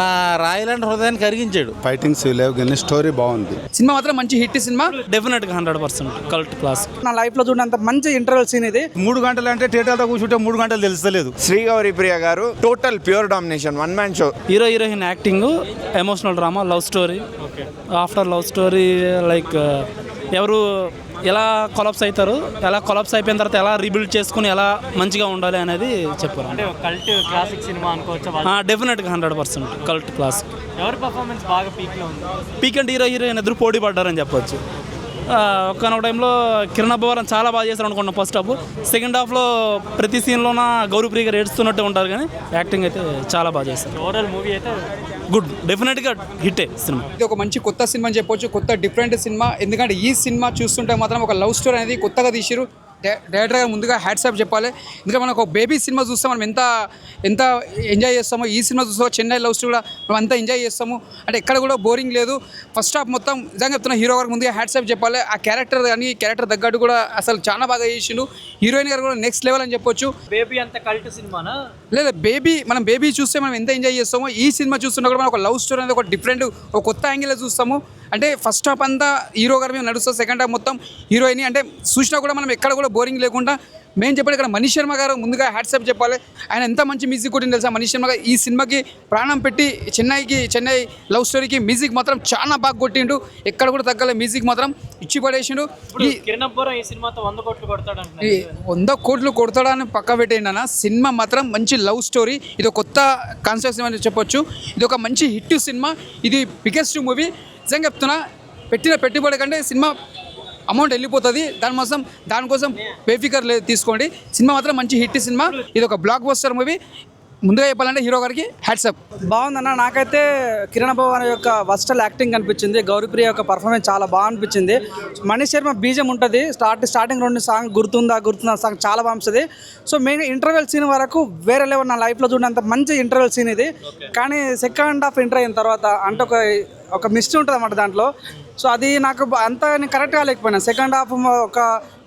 నా రాయలాంటి హృదయాన్ని కరిగించాడు. ఫైటింగ్స్ లేవు కానీ స్టోరీ బాగుంది. సినిమా మాత్రం మంచి హిట్ సినిమా, డెఫినెట్గా 100% కల్ట్ క్లాస్. నా లైఫ్లో చూడంత మంచి ఇంటర్వెల్ సీన్ ఇది. 3 గంటలు అంటే థియేటర్లో కూర్చుంటే 3 గంటలు తెలుస్తలేదు. శ్రీగౌరి ప్రియ గారు total pure domination, 1 man show. Hero heroine acting, emotional drama, love story. After love story like ఎవరు ఎలా కొలాప్స్ అవుతారు, ఎలా కొలాప్స్ అయిపోయిన తర్వాత ఎలా రీబిల్డ్ చేసుకుని ఎలా మంచిగా ఉండాలి అనేది చెప్పారు. అంటే కల్ట్ క్లాసిక్ సినిమా అనుకోవచ్చు. డెఫినెట్గా 100% కల్ట్ క్లాస్. ఎవరి పర్ఫార్మెన్స్ బాగా పీక్లో ఉంది? పీక్ అండ్ హీరో హీరోయిన్ ఎదురు పోటీ పడ్డారని చెప్పొచ్చు. ఒక్కనొక టైంలో కిరణ్ అబ్బవరం చాలా బాగా చేశారు అనుకున్నాం ఫస్ట్ హాఫ్. సెకండ్ హాఫ్లో ప్రతి సీన్లోన గౌరీప్రియ గారు ఏడుస్తున్నట్టు ఉంటారు, కానీ యాక్టింగ్ అయితే చాలా బాగా చేస్తారు. ఓవరాల్ మూవీ అయితే గుడ్, డెఫినెట్గా హిట్టే సినిమా. ఇది ఒక మంచి కొత్త సినిమా అని చెప్పొచ్చు, కొత్త డిఫరెంట్ సినిమా. ఎందుకంటే ఈ సినిమా చూస్తుంటే మాత్రం ఒక లవ్ స్టోరీ అనేది కొత్తగా తీసిరు. డైరెక్టర్ గారు ముందుగా హ్యాట్సాప్ చెప్పాలి. ఎందుకంటే మనం ఒక బేబీ సినిమా చూస్తే మనం ఎంత ఎంజాయ్ చేస్తామో, ఈ సినిమా చూస్తే చెన్నై లవ్ స్టోరీ కూడా మనం అంతా ఎంజాయ్ చేస్తాము. అంటే ఎక్కడ కూడా బోరింగ్ లేదు. ఫస్ట్ హాఫ్ మొత్తం నిజంగా చెప్తున్నా, హీరో గారికి ముందుగా హ్యాట్సాప్ చెప్పాలి. ఆ క్యారెక్టర్ కానీ క్యారెక్టర్ తగ్గట్టు కూడా అసలు చాలా బాగా చేసిండు. హీరోయిన్ గారు కూడా నెక్స్ట్ లెవెల్ అని చెప్పొచ్చు. బేబీ అంత కల్ట్ సినిమానా? లేదా మనం బేబీ చూస్తే మనం ఎంత ఎంజాయ్ చేస్తామో, ఈ సినిమా చూస్తున్నా కూడా మనం ఒక లవ్ స్టోరీ అనేది ఒక డిఫరెంట్, ఒక కొత్త యాంగిల్లో చూస్తాము. అంటే ఫస్ట్ హాఫ్ అంతా హీరో గారి మీద నడుస్తుంది, సెకండ్ హాఫ్ మొత్తం హీరోయిన్. అంటే చూసినా కూడా మనం ఎక్కడ కూడా బోరింగ్ లేకుండా మెయిన్ చెప్పాలి. ఇక్కడ మనీష్ శర్మ గారు ముందుగా హ్యాట్సాప్ చెప్పాలి. ఆయన ఎంత మంచి మ్యూజిక్ కొట్టింది తెలుసా. మనీష్ శర్మ గారు ఈ సినిమాకి ప్రాణం పెట్టి చెన్నై లవ్ స్టోరీకి మ్యూజిక్ మాత్రం చాలా బాగా కొట్టిండు. ఎక్కడ కూడా తగ్గలే, మ్యూజిక్ మాత్రం ఇచ్చి పడేసిండు. ఈ కిరణ్ అబ్బవరం ఈ సినిమాతో 100 కోట్లు కొడతాడు. 100 కోట్లు కొడతాడని పక్క పెట్టేయండి అన్న. సినిమా మాత్రం మంచి లవ్ స్టోరీ. ఇది ఒక కొత్త కాన్సెప్ట్ అని చెప్పొచ్చు. ఇది ఒక మంచి హిట్ సినిమా. ఇది బిగ్గెస్ట్ మూవీ. నిజంగా చెప్తున్నా, పెట్టిన పెట్టుబడి కంటే సినిమా అమౌంట్ వెళ్ళిపోతుంది. దానికోసం బేఫికర్ లేదు, తీసుకోండి. సినిమా మాత్రం మంచి హిట్ సినిమా. ఇది ఒక బ్లాక్ బస్టర్ మూవీ. ముందుగా చెప్పాలంటే హీరో గారికి హ్యాట్సాప్. బాగుందన్న. నాకైతే కిరణ్ అబ్బవరం యొక్క వర్స్టల్ యాక్టింగ్ అనిపించింది. గౌరీప్రియ యొక్క పర్ఫార్మెన్స్ చాలా బాగా అనిపించింది. మనీష్ శర్మ బీజం ఉంటుంది, స్టార్టింగ్ 2 సాంగ్ గుర్తుందా సాంగ్ చాలా బాగుంటుంది. సో మెయిన్ ఇంటర్వెల్ సీన్ వరకు వేరే లెవెల్. నా లైఫ్లో చూడంత మంచి ఇంటర్వెల్ సీన్ ఇది. కానీ సెకండ్ హాఫ్ ఎంటర్ అయిన తర్వాత అంటే ఒక మిస్ట్ ఉంటుంది అన్నమాట దాంట్లో. సో అది నాకు అంత కరెక్ట్ కాలేకపోయినా. సెకండ్ హాఫ్ ఒక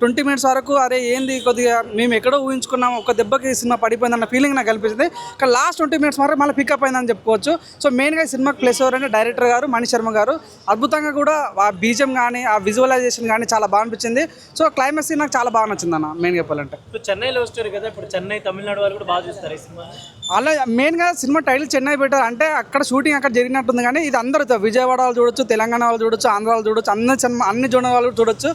20 మినిట్స్ వరకు అరే ఏంది, కొద్దిగా మేము ఎక్కడో ఊహించుకున్నాం, ఒక దెబ్బకి సినిమా పడిపోయిందన్న ఫీలింగ్ నాకు కనిపిస్తుంది. కానీ లాస్ట్ 20 మినిట్స్ వరకు మళ్ళీ పికప్ అయిందని చెప్పుకోవచ్చు. సో మెయిన్గా ఈ సినిమాకి ప్లస్ ఎవరంటే డైరెక్టర్ గారు మనీష్ శర్మ గారు. అద్భుతంగా కూడా ఆ బీజం కానీ ఆ విజువలైజేషన్ కానీ చాలా బాగా అనిపించింది. సో క్లైమాక్స్ సీన్ నాకు చాలా బాగా నచ్చింది అన్న మెయిన్ చెప్పాలంటే. ఇప్పుడు చెన్నై లవ్ స్టోరీ కదా, ఇప్పుడు చెన్నై తమిళనాడు వాళ్ళు కూడా బాగా చూస్తారు ఈ సినిమా. అలా మెయిన్గా సినిమా టైటిల్ చెన్నై పెట్టారు అంటే అక్కడ షూటింగ్ అక్కడ జరిగినట్టుంది. కానీ ఇది అందరూ విజయవాడ వాళ్ళు చూడొచ్చు, తెలంగాణ వాళ్ళు చూడొచ్చు, ఆంధ్ర వాళ్ళు చూడొచ్చు, అన్ని జోన్ వాళ్ళు చూడొచ్చు.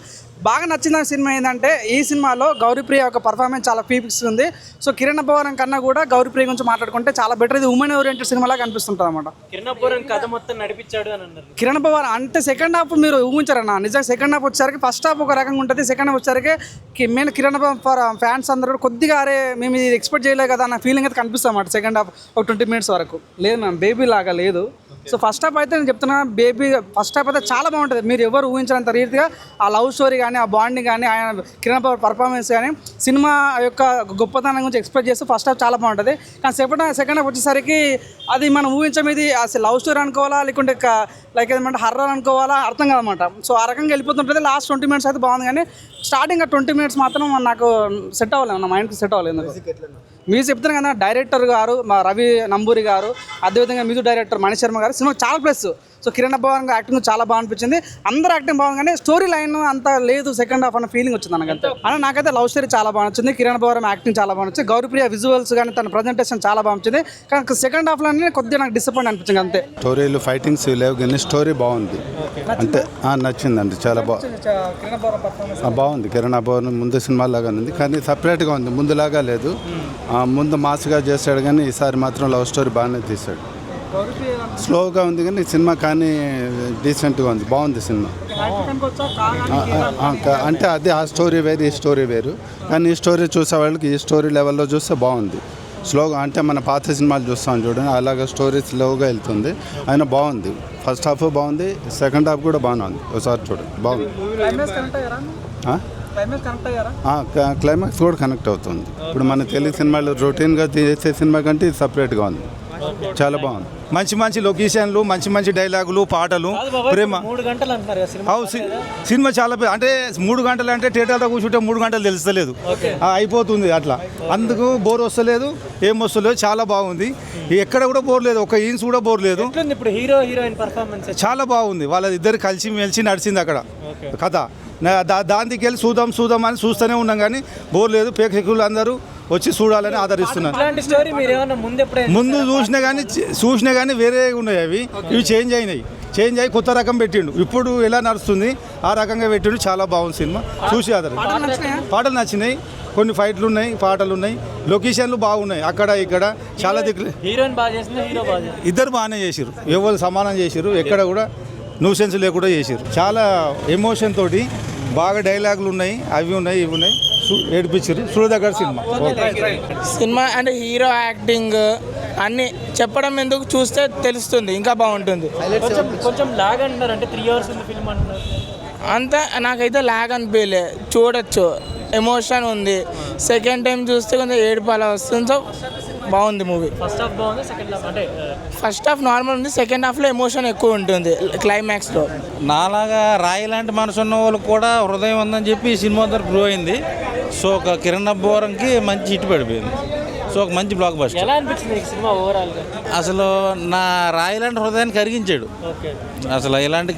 బాగా నచ్చిన సినిమా ఏంటంటే ఈ సినిమాలో గౌరీప్రియ యొక్క పర్ఫార్మెన్స్ చాలా పీక్స్ ఉంది. సో కిరణ్ అబ్బవరం కన్నా కూడా గౌరీప్రియ గురించి మాట్లాడుకుంటే చాలా బెటర్. ఇది ఉమెన్ ఓరియంటెడ్ సినిమాలాగా అనిపిస్తుంటుంది అనమాట. కిరణ్ అబ్బవరం కథ మొత్తం నడిపించాడు అని అన్నారు. కిరణ్ అబ్బవరం అంటే సెకండ్ హాఫ్ మీరు ఊహించారన్న. నిజంగా సెకండ్ హాఫ్ వచ్చేసరికి ఫస్ట్ హాఫ్ ఒక రకంగా ఉంటుంది, సెకండ్ హాఫ్ వచ్చేసరికి మెయిన్ కిరణ్ అబ్బవరం ఫ్యాన్స్ అందరూ కొద్దిగా అరే మేము ఇది ఎక్స్పెక్ట్ చేయలేదు కదా అన్న ఫీలింగ్ అయితే కనిపిస్తుంది అన్నమాట. సెకండ్ హాఫ్ ఒక 20 మినిట్స్ వరకు లేదు మ్యామ్, బేబీ లాగా లేదు. సో ఫస్ట్ హాఫ్ అయితే నేను చెప్తున్నా, బేబీ ఫస్ట్ హాఫ్ అయితే చాలా బాగుంటుంది. మీరు ఎవరు ఊహించినంత రీతిగా ఆ లవ్ స్టోరీ కానీ, ఆ బాండింగ్ కానీ, ఆయన కిరణ్ అబ్బవరం పర్ఫార్మెన్స్ కానీ, సినిమా యొక్క గొప్పతనం గురించి ఎక్స్ప్రెస్ చేస్తూ ఫస్ట్ హాఫ్ చాలా బాగుంటుంది. కానీ సెకండ్ హాఫ్ వచ్చేసరికి అది మనం ఊహించమేది అసలు లవ్ స్టోరీ అనుకోవాలా లేకుంటే లైక్ ఏమంటే హర్రర్ అనుకోవాలా అర్థం కాదన్నమాట. సో ఆ రకంగా వెళ్ళిపోతుంటుంది. లాస్ట్ 20 మినిట్స్ అయితే బాగుంది, కానీ స్టార్టింగ్ 20 మినిట్స్ మాత్రం నాకు సెట్ అవ్వలేదు, నా మైండ్కి సెట్ అవ్వలేదు. మ్యూజిక్ చెప్తున్నాను కదా, డైరెక్టర్ గారు మా రవి నంబూరి గారు, అదేవిధంగా మ్యూజిక్ డైరెక్టర్ మనీష్ శర్మ గారు. సినిమా చాలా plus. So Kiran Abbavaram acting చాలా బాగా అనిపించింది. అందరూ యాక్టింగ్ బాగుంది, కానీ స్టోరీ లైన్ అంత లేదు సెకండ్ హాఫ్ అన్న ఫీలింగ్ వచ్చింది నాకంతే. అని నాకైతే లవ్ స్టోరీ చాలా బాగా నచ్చింది. కిరణ్ అబ్బవరం యాక్టింగ్ చాలా బాగా నచ్చింది. గౌరీప్రియ విజువల్స్ కానీ తన ప్రజెంటేషన్ చాలా బాగా నచ్చింది. కానీ సెకండ్ హాఫ్లో కొద్దిగా నాకు డిసప్పాయింట్ అనిపించింది అంతే. స్టోరీలు ఫైటింగ్స్ లేవు కానీ స్టోరీ బాగుంది అంటే నచ్చిందండి. చాలా బాగుంది. కిరణ్ అబ్బవరం ముందు సినిమా లాగా ఉంది, కానీ సపరేట్గా ఉంది, ముందులాగా లేదు. ముందు మాస్గా చేశాడు, కానీ ఈసారి మాత్రం లవ్ స్టోరీ బాగానే తీశాడు. స్లోగా ఉంది కానీ సినిమా కానీ డీసెంట్గా ఉంది, బాగుంది సినిమా. అంటే అదే ఆ స్టోరీ వేరు, ఈ స్టోరీ వేరు. కానీ ఈ స్టోరీ చూసే వాళ్ళకి ఈ స్టోరీ లెవెల్లో చూస్తే బాగుంది. స్లోగా అంటే మన పాత సినిమాలు చూస్తాం చూడండి, అలాగే స్టోరీ స్లోగా వెళ్తుంది. అయినా బాగుంది. ఫస్ట్ హాఫ్ బాగుంది, సెకండ్ హాఫ్ కూడా బాగానే ఉంది. ఒకసారి చూడండి, బాగుంది. క్లైమాక్స్ కూడా కనెక్ట్ అవుతుంది. ఇప్పుడు మన తెలుగు సినిమాలు రొటీన్గా తీసే సినిమా కంటే ఇది సపరేట్గా ఉంది. చాలా బాగుంది. మంచి మంచి లొకేషన్లు, మంచి మంచి డైలాగులు, పాటలు, ప్రేమ. 3 గంటలు అంటున్నారు కదా సినిమా. సినిమా చాలా అంటే 3 గంటలు అంటే థియేటర్లో కూర్చుంటే 3 గంటలు తెలుస్తలేదు, అయిపోతుంది అట్లా. అందుకు బోర్ వస్తలేదు, ఏం వస్తలేదు, చాలా బాగుంది. ఎక్కడ కూడా బోర్ లేదు, ఒక ఈన్స్ కూడా బోర్ లేదు. ఎట్లుంది ఇప్పుడు హీరో హీరోయిన్ పర్ఫార్మెన్స్? చాలా బాగుంది. వాళ్ళిద్దరు కలిసి మెలిసి నడిచింది అక్కడ కథ. దానికి వెళ్ళి చూద్దాం అని చూస్తూనే ఉన్నాం కానీ బోర్ లేదు. ప్రేక్షకులు అందరూ వచ్చి చూడాలని ఆదరిస్తున్నారు. ఇలాంటి స్టోరీ మీరు ఏమన్నా ముందు చూసినా కానీ వేరే ఉన్నాయి, అవి ఇవి చేంజ్ అయ్యి కొత్త రకం పెట్టిండు. ఇప్పుడు ఎలా నడుస్తుంది ఆ రకంగా పెట్టిండు. చాలా బాగుంది సినిమా, చూసి ఆదరి. పాటలు నచ్చినాయి, కొన్ని ఫైట్లు ఉన్నాయి, పాటలు ఉన్నాయి, లొకేషన్లు బాగున్నాయి. అక్కడ ఇక్కడ చాలా దిక్కులు. హీరోయిన్ బాగా చేసిందా, హీరో బాగా చేసిందా? ఇద్దరు బాగానే చేసిరు, ఎవరు సమానం చేసిరు, ఎక్కడ కూడా న్యూసెన్స్ లేకుండా చేసిరు. చాలా ఎమోషన్ తోటి బాగా డైలాగులు ఉన్నాయి, అవి ఉన్నాయి, ఇవి ఉన్నాయి, ఏడిపించారు. చూడదగ్గర సినిమా అంటే హీరో యాక్టింగ్ అన్నీ చెప్పడం ఎందుకు, చూస్తే తెలుస్తుంది, ఇంకా బాగుంటుంది. కొంచెం లాగ్ అంటున్నారు, అంటే 3 hours ఉంది ఫిల్మ్ అంటున్నారు. అంతా నాకైతే లాగ్ అనిపించలే, చూడొచ్చు, ఎమోషన్ ఉంది. సెకండ్ టైం చూస్తే కొంచెం ఏడుపాల వస్తుంది. సో బాగుంది మూవీ. ఫస్ట్ హాఫ్ బాగుంది, సెకండ్ హాఫ్ అంటే ఫస్ట్ హాఫ్ నార్మల్ ఉంది, సెకండ్ హాఫ్లో ఎమోషన్ ఎక్కువ ఉంటుంది క్లైమాక్స్లో. నాలాగా రాయి లాంటి మనసు ఉన్న వాళ్ళకి కూడా హృదయం ఉందని చెప్పి ఈ సినిమా ద్వారా ప్రూవ్ అయింది. సో ఒక కిరణ్ అబ్బోరంకి మంచి హిట్ పడిపోయింది. సో ఒక మంచి బ్లాక్ బస్టర్. ఎలా అనిపించింది ఈ సినిమా ఓవరాల్గా? అసలు నా రాయి లాంటి హృదయాన్ని కరిగించాడు. ఓకే. అసలు ఇలాంటి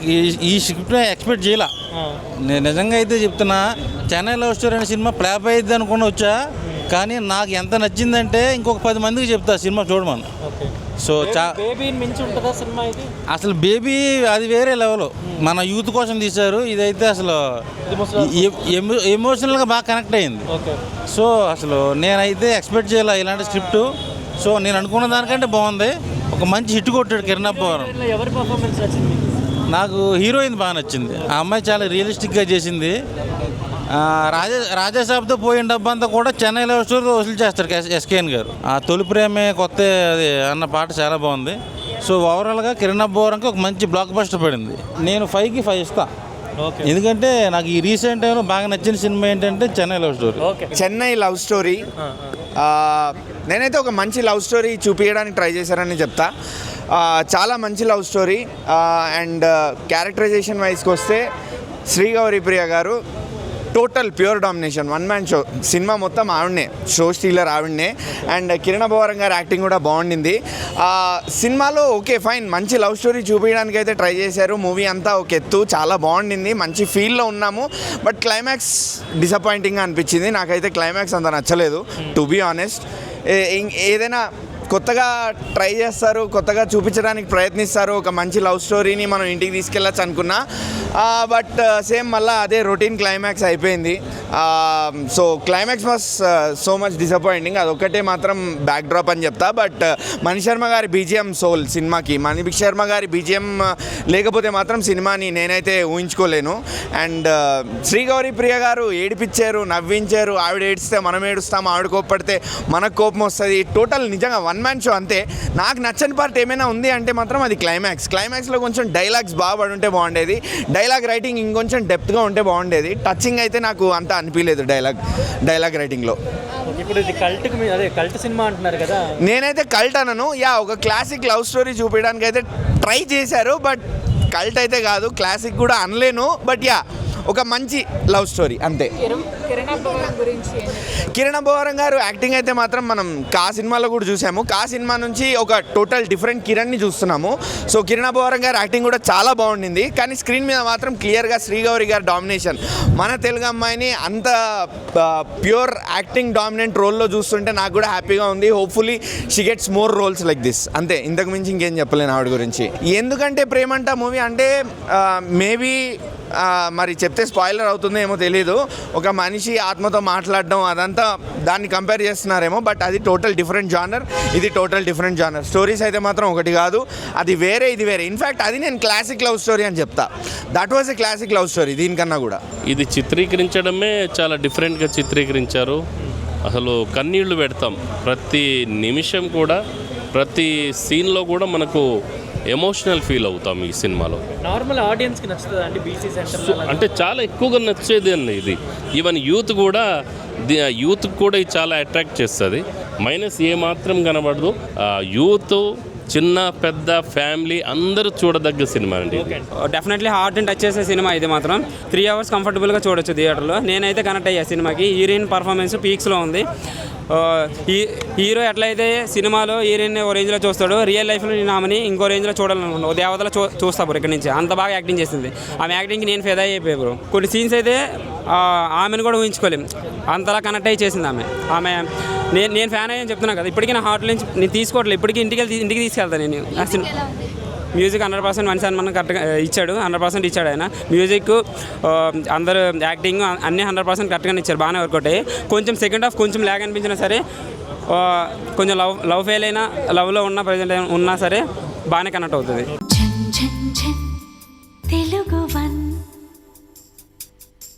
ఈ స్క్రిప్ట్ ఎక్స్పెక్ట్ చేయలే. నేను నిజంగా అయితే చెప్తున్నా, చెన్నై లవ్ స్టోరీ అనే సినిమా ఫ్లాప్ అయ్యిద్ది అనుకుని వచ్చా, కానీ నాకు ఎంత నచ్చిందంటే ఇంకొక 10 మందికి చెప్తా సినిమా చూడమని. సో బేబీ మించి ఉంటుందా సినిమా ఇది? అసలు బేబీ అది వేరే లెవెల్, మన యూత్ కోసం తీశారు. ఇదైతే అసలు ఎమోషనల్గా బాగా కనెక్ట్ అయింది. సో అసలు నేనైతే ఎక్స్పెక్ట్ చేయాలి ఇలాంటి స్క్రిప్ట్. సో నేను అనుకున్న దానికంటే బాగుంది. ఒక మంచి హిట్ కొట్టాడు కిరణ్ అబ్బవరం. ఎవరి పర్ఫార్మెన్స్ నచ్చింది? నాకు హీరోయిన్ బాగా నచ్చింది. ఆ అమ్మాయి చాలా రియలిస్టిక్గా చేసింది. రాజాసాబ్తో పోయిన డబ్బంతా కూడా చెన్నై లవ్ స్టోరీ వసూలు చేస్తారు ఎస్కేఎన్ గారు. ఆ తొలి ప్రేమే కొత్త అది అన్న పాట చాలా బాగుంది. సో ఓవరాల్గా కిరణ్ అబ్బవరంకి ఒక మంచి బ్లాక్ బస్టర్ పడింది. నేను 5కి 5 ఇస్తా. ఎందుకంటే నాకు ఈ రీసెంట్ టైంలో బాగా నచ్చిన సినిమా ఏంటంటే Chennai love story. Chennai love story నేనైతే ఒక మంచి లవ్ స్టోరీ చూపించడానికి ట్రై చేశారని చెప్తా. చాలా మంచి లవ్ స్టోరీ. అండ్ క్యారెక్టరైజేషన్ వైజ్కి వస్తే శ్రీగౌరి ప్రియ గారు total pure domination, 1 man show. Cinema మొత్తం ఆవిడనే, షో స్టీలర్ ఆవిడనే. అండ్ కిరణ్ అబ్బవరం గారు యాక్టింగ్ కూడా బాగుండింది. సినిమాలో ఓకే ఫైన్, మంచి లవ్ స్టోరీ చూపించడానికి అయితే ట్రై చేశారు. మూవీ అంతా ఒక ఎత్తు, చాలా బాగుండింది, మంచి ఫీల్లో ఉన్నాము. బట్ క్లైమాక్స్ డిసప్పాయింటింగ్గా అనిపించింది. నాకైతే క్లైమాక్స్ అంత నచ్చలేదు, టు బీ ఆనెస్ట్. ఏదైనా కొత్తగా ట్రై చేస్తారు, కొత్తగా చూపించడానికి ప్రయత్నిస్తారు, ఒక మంచి లవ్ స్టోరీని మనం ఇంటికి తీసుకెళ్ళచ్చు అనుకున్నా. బట్ సేమ్ మళ్ళీ అదే రొటీన్ క్లైమాక్స్ అయిపోయింది. So climax was so much disappointing. అదొక్కటే మాత్రం బ్యాక్ డ్రాప్ అని చెప్తా. బట్ మణి శర్మ గారి బీజిఎం సోల్ సినిమాకి. మణి శర్మ గారి బీజిఎం లేకపోతే మాత్రం సినిమాని నేనైతే ఊహించుకోలేను. అండ్ శ్రీగౌరి ప్రియ గారు ఏడిపించారు, నవ్వించారు. ఆవిడ ఏడిస్తే మనం ఏడుస్తాం, ఆవిడ కోప్పడితే మనకు కోపం వస్తుంది. టోటల్ నిజంగా 1 man షో అంతే. నాకు నచ్చని పార్ట్ ఏమైనా ఉంది అంటే మాత్రం అది క్లైమాక్స్లో కొంచెం డైలాగ్స్ బాగా పడి ఉంటే బాగుండేది. డైలాగ్ రైటింగ్ ఇంకొంచెం డెప్త్గా ఉంటే బాగుండేది. టచింగ్ అయితే నాకు అంత అనిపించలేదు డైలాగ్ రైటింగ్లో. ఇప్పుడు ఇది కల్ట్ సినిమా అంటున్నారు కదా. నేనైతే కల్ట్ అనను. ఒక క్లాసిక్ లవ్ స్టోరీ చూపించడానికి అయితే ట్రై చేశారు. బట్ కల్ట్ అయితే కాదు, క్లాసిక్ కూడా అనలేను. బట్ ఒక మంచి లవ్ స్టోరీ అంతే. కిరణ్ అబ్బవరం గారు యాక్టింగ్ అయితే మాత్రం మనం కా సినిమాలో కూడా చూసాము. కా సినిమా నుంచి ఒక టోటల్ డిఫరెంట్ కిరణ్ని చూస్తున్నాము. సో కిరణ్ అబ్బవరం గారు యాక్టింగ్ కూడా చాలా బాగుండింది. కానీ స్క్రీన్ మీద మాత్రం క్లియర్గా శ్రీగౌరి గారి డామినేషన్. మన తెలుగు అమ్మాయిని అంత ప్యూర్ యాక్టింగ్ డామినెంట్ రోల్లో చూస్తుంటే నాకు కూడా హ్యాపీగా ఉంది. Hopefully she gets more roles like this. అంతే, ఇంతకు మించి ఇంకేం చెప్పలేను ఆవిడ గురించి. ఎందుకంటే ప్రేమంట మూవీ అంటే మేబీ మరి చెప్తే స్పాయిలర్ అవుతుందో ఏమో తెలీదు. ఒక మనిషి ఆత్మతో మాట్లాడడం అదంతా దాన్ని కంపేర్ చేస్తున్నారేమో. బట్ అది టోటల్ డిఫరెంట్ జానర్, ఇది టోటల్ డిఫరెంట్ జానర్. స్టోరీస్ అయితే మాత్రం ఒకటి కాదు, అది వేరే ఇది వేరే. ఇన్ఫ్యాక్ట్ అది నేను క్లాసిక్ లవ్ స్టోరీ అని చెప్తా. That was a classic love story దీనికన్నా కూడా. ఇది చిత్రీకరించడమే చాలా డిఫరెంట్గా చిత్రీకరించారు. అసలు కన్నీళ్లు పెడతాం ప్రతి నిమిషం కూడా, ప్రతి సీన్లో కూడా మనకు ఎమోషనల్ ఫీల్ అవుతాం ఈ సినిమాలో. నార్మల్ ఆడియన్స్కి నచ్చుతుంది అండి బీసీ సెంటర్ అంటే చాలా ఎక్కువగా నచ్చేది అండి ఇది. ఈవెన్ యూత్ కూడా యూత్కి కూడా ఇది చాలా అట్రాక్ట్ చేస్తుంది. మైనస్ ఏ మాత్రం కనబడదు. యూత్, చిన్న పెద్ద ఫ్యామిలీ అందరూ చూడదగ్గ సినిమా అండి. డెఫినెట్లీ హార్ట్ని టచ్ చేసే సినిమా ఇది మాత్రం. 3 hours కంఫర్టబుల్గా చూడొచ్చు థియేటర్లో. నేనైతే కనెక్ట్ అయ్యా సినిమాకి. హీరోయిన్ పర్ఫార్మెన్స్ పీక్స్లో ఉంది. హీరో ఎట్లయితే సినిమాలో హీరోయిన్ ఓ రేంజ్లో చూస్తాడు, రియల్ లైఫ్లో నేను ఆమెని ఇంకో రేంజ్లో చూడాలనుకున్నాను. ఓ దేవతలో చూస్తా బ్రో ఇక్కడ నుంచి. అంత బాగా యాక్టింగ్ చేసింది. ఆమె యాక్టింగ్కి నేను ఫెదా అయిపోయా బ్రో. కొన్ని సీన్స్ అయితే ఆమెను కూడా ఊహించుకోలేము, అంతలా కనెక్ట్ అయ్యి చేసింది ఆమె. నేను ఫ్యాన్ అయ్యని చెప్తున్నాను కదా. ఇప్పటికీ నా హార్ట్ నుంచి నేను తీసుకోవట్లేదు. ఇప్పటికీ ఇంటికి తీసుకెళ్తాను నేను. మ్యూజిక్ 100% వన్ సన్మానం కరెక్ట్గా ఇచ్చాడు. 100% ఇచ్చాడు ఆయన. మ్యూజిక్, అందరూ యాక్టింగ్ అన్నీ 100% కరెక్ట్గానే ఇచ్చారు. బాగానే వర్కౌట్ అయ్యి. కొంచెం సెకండ్ హాఫ్ కొంచెం ల్యాగ్ అనిపించినా సరే, కొంచెం లవ్ ఫెయిల్ అయినా, లవ్లో ఉన్న ప్రజెంట్ ఉన్నా సరే బాగానే కనెక్ట్ అవుతుంది.